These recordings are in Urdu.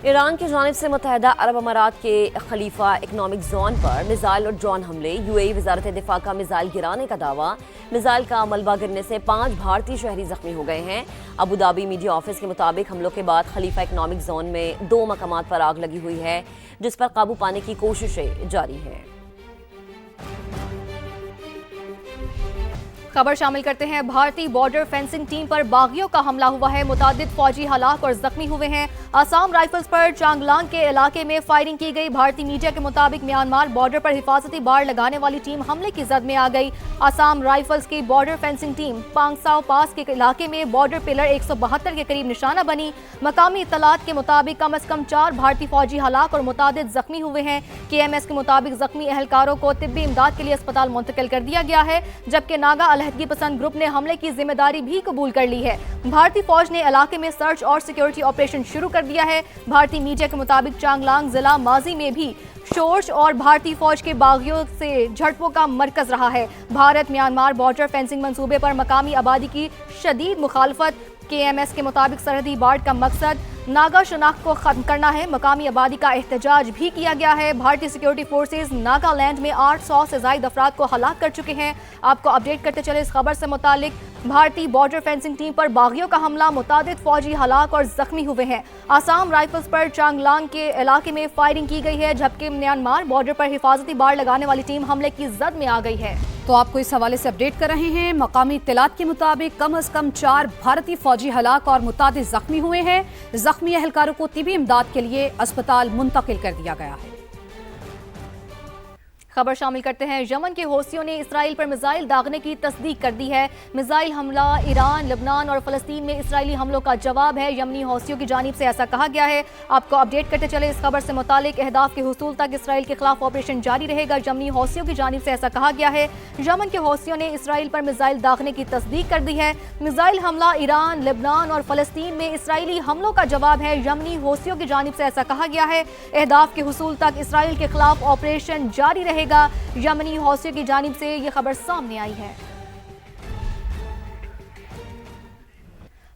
ایران کی جانب سے متحدہ عرب امارات کے خلیفہ اکنامک زون پر میزائل اور ڈرون حملے، وزارت دفاع کا میزائل گرانے کا دعویٰ، میزائل کا ملبہ گرنے سے 5 بھارتی شہری زخمی ہو گئے ہیں۔ ابوظہبی میڈیا آفس کے مطابق حملوں کے بعد خلیفہ اکنامک زون میں 2 مقامات پر آگ لگی ہوئی ہے، جس پر قابو پانے کی کوششیں جاری ہیں۔ خبر شامل کرتے ہیں۔ بھارتی بارڈر فینسنگ ٹیم پر باغیوں کا حملہ ہوا ہے، متعدد فوجی ہلاک اور زخمی ہوئے ہیں۔ آسام رائفلز پر چانگلانگ کے علاقے میں فائرنگ کی گئی۔ بھارتی میڈیا کے مطابق میانمار بارڈر پر حفاظتی بار لگانے والی ٹیم حملے کی زد میں آ گئی۔ آسام رائفلز کی بارڈر فینسنگ ٹیم پانگساؤ پاس کے علاقے میں بارڈر پلر 172 کے قریب نشانہ بنی۔ مقامی اطلاعات کے مطابق کم از کم 4 بھارتی فوجی ہلاک اور متعدد زخمی ہوئے ہیں۔ KMS کے مطابق زخمی اہلکاروں کو طبی امداد کے لیے اسپتال منتقل کر دیا گیا ہے، جبکہ ناگا علیحدگی پسند گروپ نے حملے کی ذمہ داری بھی قبول کر لی ہے۔ بھارتی فوج نے علاقے میں سرچ اور سیکیورٹی آپریشن شروع کر دیا ہے۔ بھارتی میڈیا کے مطابق چانگلانگ ضلع ماضی میں بھی شورش اور بھارتی فوج کے باغیوں سے جھڑپوں کا مرکز رہا ہے۔ بھارت میانمار بارڈر فینسنگ منصوبے پر مقامی آبادی کی شدید مخالفت۔ KMS کے مطابق سرحدی بارڈ کا مقصد ناگا شناخت کو ختم کرنا ہے۔ مقامی آبادی کا احتجاج بھی کیا گیا ہے۔ بھارتی سیکیورٹی فورسز ناگالینڈ میں 800 سے زائد افراد کو ہلاک کر چکے ہیں۔ آپ کو اپڈیٹ کرتے چلے اس خبر سے متعلق۔ بھارتی بارڈر فینسنگ ٹیم پر باغیوں کا حملہ، متعدد فوجی ہلاک اور زخمی ہوئے ہیں۔ آسام رائفلز پر چانگلانگ کے علاقے میں فائرنگ کی گئی ہے، جبکہ میانمار بارڈر پر حفاظتی بار لگانے والی ٹیم حملے کی زد میں آ گئی ہے۔ تو آپ کو اس حوالے سے اپڈیٹ کر رہے ہیں۔ مقامی اطلاعات کے مطابق کم از کم 4 بھارتی فوجی ہلاک اور متعدد زخمی ہوئے ہیں۔ زخمی اہلکاروں کو طبی امداد کے لیے اسپتال منتقل کر دیا گیا ہے۔ خبر شامل کرتے ہیں۔ یمن کے حوثیوں نے اسرائیل پر میزائل داغنے کی تصدیق کر دی ہے۔ میزائل حملہ ایران، لبنان اور فلسطین میں اسرائیلی حملوں کا جواب ہے۔ یمنی حوثیوں کی جانب سے ایسا کہا گیا ہے۔ آپ کو اپڈیٹ کرتے چلے اس خبر سے متعلق۔ اہداف کے حصول تک اسرائیل کے خلاف آپریشن جاری رہے گا، یمنی حوثیوں کی جانب سے ایسا کہا گیا ہے۔ یمن کے حوثیوں نے اسرائیل پر میزائل داغنے کی تصدیق کر دی ہے۔ میزائل حملہ ایران، لبنان اور فلسطین میں اسرائیلی حملوں کا جواب ہے، یمنی حوثیوں کی جانب سے ایسا کہا گیا ہے۔ اہداف کے حصول تک اسرائیل کے خلاف آپریشن جاری رہے گا، یمنی حوثیوں کی جانب سے یہ خبر سامنے آئی ہے۔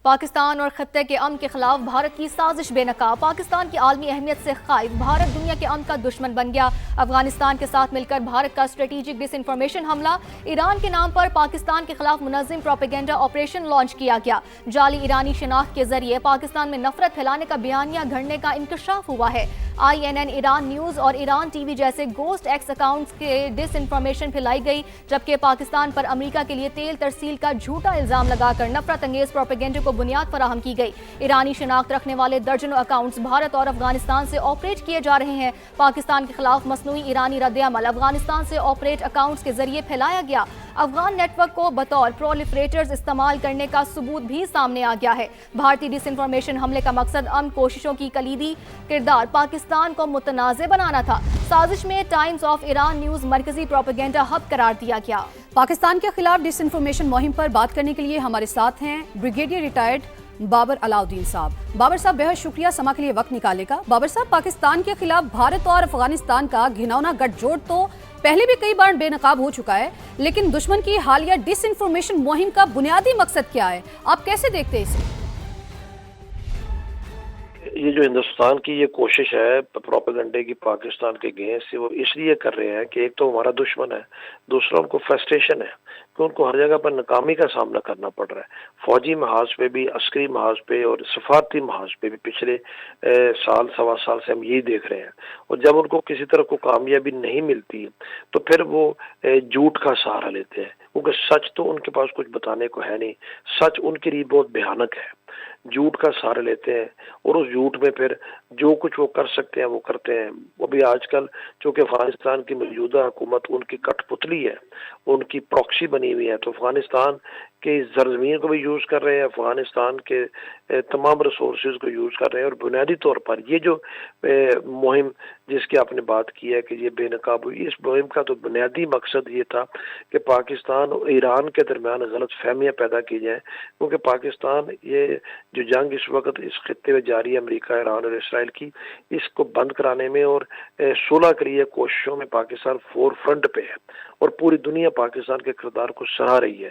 پاکستان اور خطے کے امن کے خلاف بھارت کی سازش بے نقاب، پاکستان کی عالمی اہمیت سے خائف، بھارت دنیا کے امن کا دشمن بن گیا۔ افغانستان کے ساتھ مل کر بھارت کا اسٹریٹجک ڈس انفارمیشن حملہ، ایران کے نام پر پاکستان کے خلاف منظم پروپیگنڈا آپریشن لانچ کیا گیا۔ جعلی ایرانی شناخت کے ذریعے پاکستان میں نفرت پھیلانے کا بیانیہ گھڑنے کا انکشاف ہوا ہے۔ INN ایران نیوز اور ایران ٹی وی جیسے گوسٹ ایکس اکاؤنٹس کے ڈس انفارمیشن پھیلائی گئی، جبکہ پاکستان پر امریکہ کے لیے تیل ترسیل کا جھوٹا الزام لگا کر نفرت انگیز پروپیگنڈے کو بنیاد فراہم کی گئی۔ ایرانی شناخت رکھنے والے درجنوں اکاؤنٹس بھارت اور افغانستان سے آپریٹ کیے جا رہے ہیں۔ پاکستان کے خلاف مصنوعی ایرانی رد عمل افغانستان سے آپریٹ اکاؤنٹس کے ذریعے پھیلایا گیا۔ افغان نیٹ ورک کو بطور پرولیفریٹرز استعمال کرنے کا ثبوت بھی سامنے آ گیا ہے۔ بھارتی ڈس انفارمیشن حملے کا مقصد امن کوششوں کی کلیدی کردار پاکستان کو متنازع بنانا تھا۔ سازش میں ٹائمز آف ایران نیوز مرکزی پروپیگنڈا ہب قرار دیا گیا۔ پاکستان کے خلاف ڈس انفارمیشن مہم پر بات کرنے کے لیے ہمارے ساتھ ہیں بریگیڈیئر ریٹائرڈ بابر علاؤدین صاحب۔ بابر صاحب بہت شکریہ سما کے لیے وقت نکالے کا۔ بابر صاحب، پاکستان کے خلاف بھارت اور افغانستان کا گھناؤنا گٹھ جوڑ تو پہلے بھی کئی بار بے نقاب ہو چکا ہے، لیکن دشمن کی حالیہ ڈس انفارمیشن مہم کا بنیادی مقصد کیا ہے؟ آپ کیسے دیکھتے ہیں اسے؟ یہ جو ہندوستان کی یہ کوشش ہے پروپیگنڈے کی پاکستان کے اگینسٹ سے، وہ اس لیے کر رہے ہیں کہ ایک تو ہمارا دشمن ہے، دوسرا ان کو فرسٹریشن ہے کہ ان کو ہر جگہ پر ناکامی کا سامنا کرنا پڑ رہا ہے، فوجی محاذ پہ بھی، عسکری محاذ پہ اور سفارتی محاذ پہ بھی۔ پچھلے سال سوا سال سے ہم یہی دیکھ رہے ہیں، اور جب ان کو کسی طرح کو کامیابی نہیں ملتی تو پھر وہ جھوٹ کا سہارا لیتے ہیں، کیونکہ سچ تو ان کے پاس کچھ بتانے کو ہے نہیں، سچ ان کے لیے بہت بھیانک ہے۔ جھوٹ کا سہارا لیتے ہیں اور اس جھوٹ میں پھر جو کچھ وہ کر سکتے ہیں وہ کرتے ہیں۔ وہ بھی آج کل چونکہ افغانستان کی موجودہ حکومت ان کی کٹ پتلی ہے، ان کی پراکسی بنی ہوئی ہے، تو افغانستان کی زرزمین کو بھی یوز کر رہے ہیں، افغانستان کے تمام ریسورسز کو یوز کر رہے ہیں، اور بنیادی طور پر یہ جو مہم جس کی آپ نے بات کی ہے کہ یہ بے نقاب ہوئی، اس مہم کا تو بنیادی مقصد یہ تھا کہ پاکستان اور ایران کے درمیان غلط فہمیاں پیدا کی جائیں، کیونکہ پاکستان یہ جو جنگ اس وقت اس خطے میں جاری ہے امریکہ، ایران اور اسرائیل کی، اس کو بند کرانے میں اور صلح کے لیے کوششوں میں پاکستان فور فرنٹ پہ ہے، اور پوری دنیا پاکستان کے کردار کو سراہ رہی ہے۔